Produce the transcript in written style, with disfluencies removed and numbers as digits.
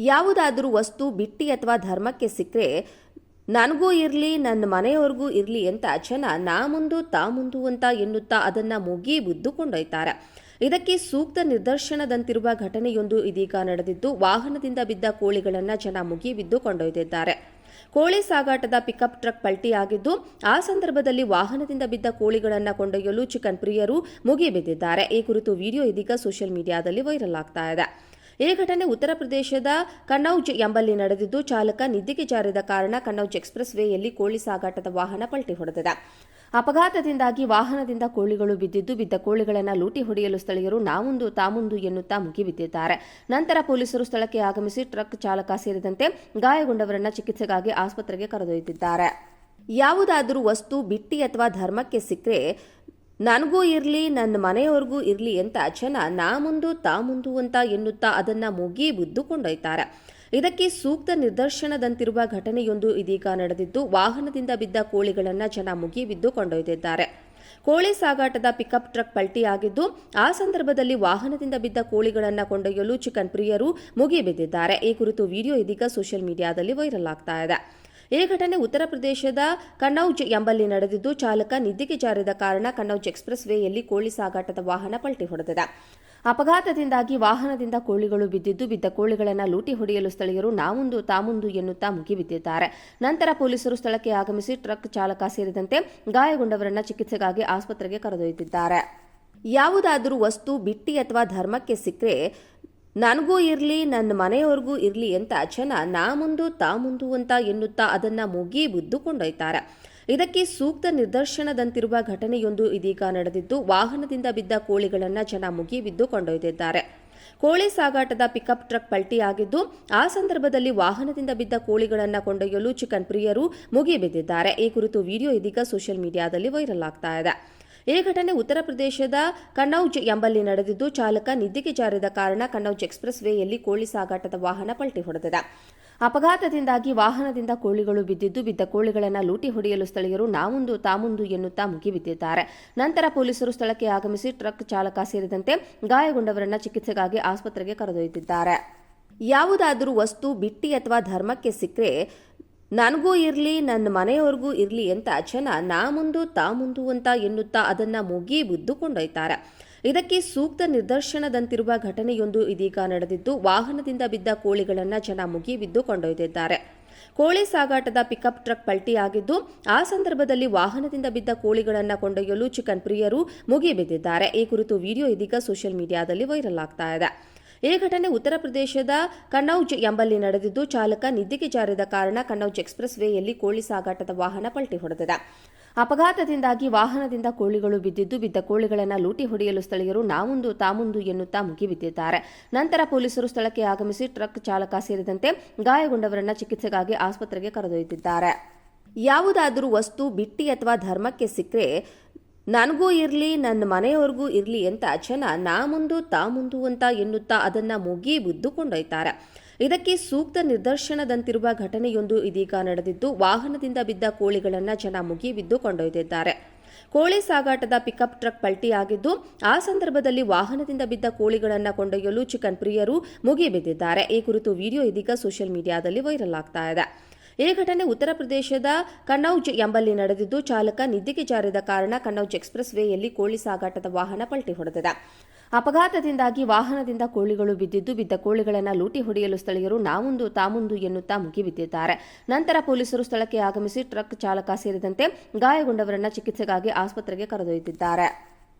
ಯಾವುದಾದರೂ ವಸ್ತು ಬಿಟ್ಟಿ ಅಥವಾ ಧರ್ಮಕ್ಕೆ ಸಿಕ್ಕರೆ ನನಗೂ ಇರಲಿ ನನ್ನ ಮನೆಯವರಿಗೂ ಇರಲಿ ಅಂತ ಜನ ನಾ ಮುಂದು ತಾ ಮುಂದು ಅಂತ ಎನ್ನುತ್ತಾ ಅದನ್ನ ಮುಗಿ ಬುದ್ದು ಕೊಂಡೊಯ್ತಾರೆ. ಇದಕ್ಕೆ ಸೂಕ್ತ ನಿದರ್ಶನದಂತಿರುವ ಘಟನೆಯೊಂದು ಇದೀಗ ನಡೆದಿದ್ದು, ವಾಹನದಿಂದ ಬಿದ್ದ ಕೋಳಿಗಳನ್ನು ಜನ ಮುಗಿ ಬಿದ್ದು ಕೊಂಡೊಯ್ದಿದ್ದಾರೆ. ಕೋಳಿ ಸಾಗಾಟದ ಪಿಕಪ್ ಟ್ರಕ್ ಪಲ್ಟಿಯಾಗಿದ್ದು, ಆ ಸಂದರ್ಭದಲ್ಲಿ ವಾಹನದಿಂದ ಬಿದ್ದ ಕೋಳಿಗಳನ್ನು ಕೊಂಡೊಯ್ಯಲು ಚಿಕನ್ ಪ್ರಿಯರು ಮುಗಿ ಬಿದ್ದಿದ್ದಾರೆ. ಈ ಕುರಿತು ವಿಡಿಯೋ ಇದೀಗ ಸೋಷಿಯಲ್ ಮೀಡಿಯಾದಲ್ಲಿ ವೈರಲ್ ಆಗ್ತಾ ಇದೆ. ಈ ಘಟನೆ ಉತ್ತರ ಪ್ರದೇಶದ ಕನ್ನೌಜ್ ಎಂಬಲ್ಲಿ ನಡೆದಿದ್ದು, ಚಾಲಕ ನಿದ್ದೆಗೆ ಜಾರಿದ ಕಾರಣ ಕನ್ನೌಜ್ ಎಕ್ಸ್ಪ್ರೆಸ್ ವೇಯಲ್ಲಿ ಕೋಳಿ ಸಾಗಾಟದ ವಾಹನ ಪಲ್ಟಿ ಹೊಡೆದಿದೆ. ಅಪಘಾತದಿಂದಾಗಿ ವಾಹನದಿಂದ ಕೋಳಿಗಳು ಬಿದ್ದ ಕೋಳಿಗಳನ್ನು ಲೂಟಿ ಹೊಡೆಯಲು ಸ್ಥಳೀಯರು ನಾಮುಂದು ತಾಮುಂದು ಎನ್ನುತ್ತಾ ಮುಗಿಬಿದ್ದಿದ್ದಾರೆ. ನಂತರ ಪೊಲೀಸರು ಸ್ಥಳಕ್ಕೆ ಆಗಮಿಸಿ ಟ್ರಕ್ ಚಾಲಕ ಸೇರಿದಂತೆ ಗಾಯಗೊಂಡವರನ್ನು ಚಿಕಿತ್ಸೆಗಾಗಿ ಆಸ್ಪತ್ರೆಗೆ ಕರೆದೊಯ್ದಿದ್ದಾರೆ. ಯಾವುದಾದರೂ ವಸ್ತು ಬಿಟ್ಟಿ ಅಥವಾ ಧರ್ಮಕ್ಕೆ ಸಿಕ್ಕರೆ ನನಗೂ ಇರಲಿ ನನ್ನ ಮನೆಯವರಿಗೂ ಇರಲಿ ಅಂತ ಜನ ನಾ ಮುಂದು ತಾ ಮುಂದು ಅಂತ ಎನ್ನುತ್ತಾ ಅದನ್ನ ಮುಗಿ ಬುದ್ದು ಕೊಂಡೊಯ್ತಾರೆ. ಇದಕ್ಕೆ ಸೂಕ್ತ ನಿದರ್ಶನದಂತಿರುವ ಘಟನೆಯೊಂದು ಇದೀಗ ನಡೆದಿದ್ದು, ವಾಹನದಿಂದ ಬಿದ್ದ ಕೋಳಿಗಳನ್ನು ಜನ ಮುಗಿ ಬಿದ್ದು ಕೊಂಡೊಯ್ದಿದ್ದಾರೆ. ಕೋಳಿ ಸಾಗಾಟದ ಪಿಕಪ್ ಟ್ರಕ್ ಪಲ್ಟಿಯಾಗಿದ್ದು, ಆ ಸಂದರ್ಭದಲ್ಲಿ ವಾಹನದಿಂದ ಬಿದ್ದ ಕೋಳಿಗಳನ್ನು ಕೊಂಡೊಯ್ಯಲು ಚಿಕನ್ ಪ್ರಿಯರು ಮುಗಿ ಬಿದ್ದಿದ್ದಾರೆ. ಈ ಕುರಿತು ವಿಡಿಯೋ ಇದೀಗ ಸೋಷಿಯಲ್ ಮೀಡಿಯಾದಲ್ಲಿ ವೈರಲ್ ಆಗ್ತಾ ಇದೆ. ಈ ಘಟನೆ ಉತ್ತರ ಪ್ರದೇಶದ ಕನ್ನೌಜ್ ಎಂಬಲ್ಲಿ ನಡೆದಿದ್ದು, ಚಾಲಕ ನಿದ್ದೆಗೆ ಜಾರಿದ ಕಾರಣ ಕನ್ನೌಜ್ ಎಕ್ಸ್ಪ್ರೆಸ್ ವೇಯಲ್ಲಿ ಕೋಳಿ ಸಾಗಾಟದ ವಾಹನ ಪಲ್ಟಿ ಹೊಡೆದಿದೆ. ಅಪಘಾತದಿಂದಾಗಿ ವಾಹನದಿಂದ ಕೋಳಿಗಳು ಬಿದ್ದ ಕೋಳಿಗಳನ್ನು ಲೂಟಿ ಹೊಡೆಯಲು ಸ್ಥಳೀಯರು ನಾಮುಂದು ತಾಮುಂದು ಎನ್ನುತ್ತಾ ಮುಗಿಬಿದ್ದಿದ್ದಾರೆ. ನಂತರ ಪೊಲೀಸರು ಸ್ಥಳಕ್ಕೆ ಆಗಮಿಸಿ ಟ್ರಕ್ ಚಾಲಕ ಸೇರಿದಂತೆ ಗಾಯಗೊಂಡವರನ್ನು ಚಿಕಿತ್ಸೆಗಾಗಿ ಆಸ್ಪತ್ರೆಗೆ ಕರೆದೊಯ್ದಿದ್ದಾರೆ. ಯಾವುದಾದರೂ ವಸ್ತು ಬಿಟ್ಟಿ ಅಥವಾ ಧರ್ಮಕ್ಕೆ ಸಿಕ್ಕರೆ ನನಗೂ ಇರಲಿ ನನ್ನ ಮನೆಯವರಿಗೂ ಇರಲಿ ಅಂತ ಜನ ನಾ ಮುಂದು ತಾ ಮುಂದು ಅಂತ ಎನ್ನುತ್ತಾ ಅದನ್ನ ಮುಗಿ ಬುದ್ದು ಕೊಂಡೊಯ್ತಾರೆ. ಇದಕ್ಕೆ ಸೂಕ್ತ ನಿದರ್ಶನದಂತಿರುವ ಘಟನೆಯೊಂದು ಇದೀಗ ನಡೆದಿದ್ದು, ವಾಹನದಿಂದ ಬಿದ್ದ ಕೋಳಿಗಳನ್ನು ಜನ ಮುಗಿ ಬಿದ್ದು ಕೊಂಡೊಯ್ದಿದ್ದಾರೆ. ಕೋಳಿ ಸಾಗಾಟದ ಪಿಕಪ್ ಟ್ರಕ್ ಪಲ್ಟಿಯಾಗಿದ್ದು, ಆ ಸಂದರ್ಭದಲ್ಲಿ ವಾಹನದಿಂದ ಬಿದ್ದ ಕೋಳಿಗಳನ್ನು ಕೊಂಡೊಯ್ಯಲು ಚಿಕನ್ ಪ್ರಿಯರು ಮುಗಿ ಬಿದ್ದಿದ್ದಾರೆ. ಈ ಕುರಿತು ವಿಡಿಯೋ ಇದೀಗ ಸೋಷಿಯಲ್ ಮೀಡಿಯಾದಲ್ಲಿ ವೈರಲ್ ಆಗ್ತಾ ಇದೆ. ಈ ಘಟನೆ ಉತ್ತರ ಪ್ರದೇಶದ ಕನ್ನೌಜ್ ಎಂಬಲ್ಲಿ ನಡೆದಿದ್ದು, ಚಾಲಕ ನಿದ್ದೆಗೆ ಜಾರಿದ ಕಾರಣ ಕನ್ನೌಜ್ ಎಕ್ಸ್ಪ್ರೆಸ್ ವೇಯಲ್ಲಿ ಕೋಳಿ ಸಾಗಾಟದ ವಾಹನ ಪಲ್ಟಿ ಹೊಡೆದಿದೆ. ಅಪಘಾತದಿಂದಾಗಿ ವಾಹನದಿಂದ ಕೋಳಿಗಳು ಬಿದ್ದ ಕೋಳಿಗಳನ್ನು ಲೂಟಿ ಹೊಡೆಯಲು ಸ್ಥಳೀಯರು ನಾಮುಂದು ತಾಮುಂದು ಎನ್ನುತ್ತಾ ಮುಗಿಬಿದ್ದಿದ್ದಾರೆ. ನಂತರ ಪೊಲೀಸರು ಸ್ಥಳಕ್ಕೆ ಆಗಮಿಸಿ ಟ್ರಕ್ ಚಾಲಕ ಸೇರಿದಂತೆ ಗಾಯಗೊಂಡವರನ್ನು ಚಿಕಿತ್ಸೆಗಾಗಿ ಆಸ್ಪತ್ರೆಗೆ ಕರೆದೊಯ್ದಿದ್ದಾರೆ. ಯಾವುದಾದರೂ ವಸ್ತು ಬಿಟ್ಟಿ ಅಥವಾ ಧರ್ಮಕ್ಕೆ ಸಿಕ್ಕರೆ ನನಗೂ ಇರಲಿ ನನ್ನ ಮನೆಯವರಿಗೂ ಇರಲಿ ಅಂತ ಜನ ನಾ ಮುಂದು ತಾ ಮುಂದು ಅಂತ ಎನ್ನುತ್ತಾ ಅದನ್ನ ಮುಗಿ ಬುದ್ದು ಕೊಂಡೊಯ್ತಾರೆ. ಇದಕ್ಕೆ ಸೂಕ್ತ ನಿದರ್ಶನದಂತಿರುವ ಘಟನೆಯೊಂದು ಇದೀಗ ನಡೆದಿದ್ದು, ವಾಹನದಿಂದ ಬಿದ್ದ ಕೋಳಿಗಳನ್ನು ಜನ ಮುಗಿ ಬಿದ್ದು ಕೊಂಡೊಯ್ದಿದ್ದಾರೆ. ಕೋಳಿ ಸಾಗಾಟದ ಪಿಕಪ್ ಟ್ರಕ್ ಪಲ್ಟಿಯಾಗಿದ್ದು, ಆ ಸಂದರ್ಭದಲ್ಲಿ ವಾಹನದಿಂದ ಬಿದ್ದ ಕೋಳಿಗಳನ್ನು ಕೊಂಡೊಯ್ಯಲು ಚಿಕನ್ ಪ್ರಿಯರು ಮುಗಿ ಬಿದ್ದಿದ್ದಾರೆ. ಈ ಕುರಿತು ವಿಡಿಯೋ ಇದೀಗ ಸೋಷಿಯಲ್ ಮೀಡಿಯಾದಲ್ಲಿ ವೈರಲ್ ಆಗ್ತಾ ಇದೆ. ಈ ಘಟನೆ ಉತ್ತರ ಪ್ರದೇಶದ ಕನ್ನೌಜ್ ಎಂಬಲ್ಲಿ ನಡೆದಿದ್ದು, ಚಾಲಕ ನಿದ್ದೆಗೆ ಜಾರಿದ ಕಾರಣ ಕನ್ನೌಜ್ ಎಕ್ಸ್ಪ್ರೆಸ್ ವೇಯಲ್ಲಿ ಕೋಳಿ ಸಾಗಾಟದ ವಾಹನ ಪಲ್ಟಿ ಹೊಡೆದಿದೆ. ಅಪಘಾತದಿಂದಾಗಿ ವಾಹನದಿಂದ ಕೋಳಿಗಳು ಬಿದ್ದ ಕೋಳಿಗಳನ್ನು ಲೂಟಿ ಹೊಡೆಯಲು ಸ್ಥಳೀಯರು ನಾಮುಂದು ತಾಮುಂದು ಎನ್ನುತ್ತಾ ಮುಗಿಬಿದ್ದಿದ್ದಾರೆ. ನಂತರ ಪೊಲೀಸರು ಸ್ಥಳಕ್ಕೆ ಆಗಮಿಸಿ ಟ್ರಕ್ ಚಾಲಕ ಸೇರಿದಂತೆ ಗಾಯಗೊಂಡವರನ್ನು ಚಿಕಿತ್ಸೆಗಾಗಿ ಆಸ್ಪತ್ರೆಗೆ ಕರೆದೊಯ್ದಿದ್ದಾರೆ. ಯಾವುದಾದರೂ ವಸ್ತು ಬಿಟ್ಟಿ ಅಥವಾ ಧರ್ಮಕ್ಕೆ ಸಿಕ್ಕರೆ ನನಗೂ ಇರಲಿ ನನ್ನ ಮನೆಯವರಿಗೂ ಇರಲಿ ಅಂತ ಜನ ನಾ ಮುಂದು ತಾ ಮುಂದು ಅಂತ ಎನ್ನುತ್ತಾ ಅದನ್ನ ಮುಗಿ ಬುದ್ದು ಕೊಂಡೊಯ್ತಾರೆ. ಇದಕ್ಕೆ ಸೂಕ್ತ ನಿದರ್ಶನದಂತಿರುವ ಘಟನೆಯೊಂದು ಇದೀಗ ನಡೆದಿದ್ದು, ವಾಹನದಿಂದ ಬಿದ್ದ ಕೋಳಿಗಳನ್ನು ಜನ ಮುಗಿ ಬಿದ್ದು ಕೊಂಡೊಯ್ದಿದ್ದಾರೆ. ಕೋಳಿ ಸಾಗಾಟದ ಪಿಕಪ್ ಟ್ರಕ್ ಪಲ್ಟಿಯಾಗಿದ್ದು, ಆ ಸಂದರ್ಭದಲ್ಲಿ ವಾಹನದಿಂದ ಬಿದ್ದ ಕೋಳಿಗಳನ್ನು ಕೊಂಡೊಯ್ಯಲು ಚಿಕನ್ ಪ್ರಿಯರು ಮುಗಿ ಬಿದ್ದಿದ್ದಾರೆ. ಈ ಕುರಿತು ವಿಡಿಯೋ ಇದೀಗ ಸೋಷಿಯಲ್ ಮೀಡಿಯಾದಲ್ಲಿ ವೈರಲ್ ಆಗ್ತಾ ಇದೆ. ಈ ಘಟನೆ ಉತ್ತರ ಪ್ರದೇಶದ ಕನ್ನೌಜ್ ಎಂಬಲ್ಲಿ ನಡೆದಿದ್ದು, ಚಾಲಕ ನಿದ್ದೆಗೆ ಜಾರಿದ ಕಾರಣ ಕನ್ನೌಜ್ ಎಕ್ಸ್ಪ್ರೆಸ್ ವೇಯಲ್ಲಿ ಕೋಳಿ ಸಾಗಾಟದ ವಾಹನ ಪಲ್ಟಿ ಹೊಡೆದಿದೆ. ಅಪಘಾತದಿಂದಾಗಿ ವಾಹನದಿಂದ ಕೋಳಿಗಳು ಬಿದ್ದ ಕೋಳಿಗಳನ್ನು ಲೂಟಿ ಹೊಡೆಯಲು ಸ್ಥಳೀಯರು ನಾಮುಂದು ತಾಮುಂದು ಎನ್ನುತ್ತಾ ಮುಗಿಬಿದ್ದಿದ್ದಾರೆ. ನಂತರ ಪೊಲೀಸರು ಸ್ಥಳಕ್ಕೆ ಆಗಮಿಸಿ ಟ್ರಕ್ ಚಾಲಕ ಸೇರಿದಂತೆ ಗಾಯಗೊಂಡವರನ್ನು ಚಿಕಿತ್ಸೆಗಾಗಿ ಆಸ್ಪತ್ರೆಗೆ ಕರೆದೊಯ್ದಿದ್ದಾರೆ.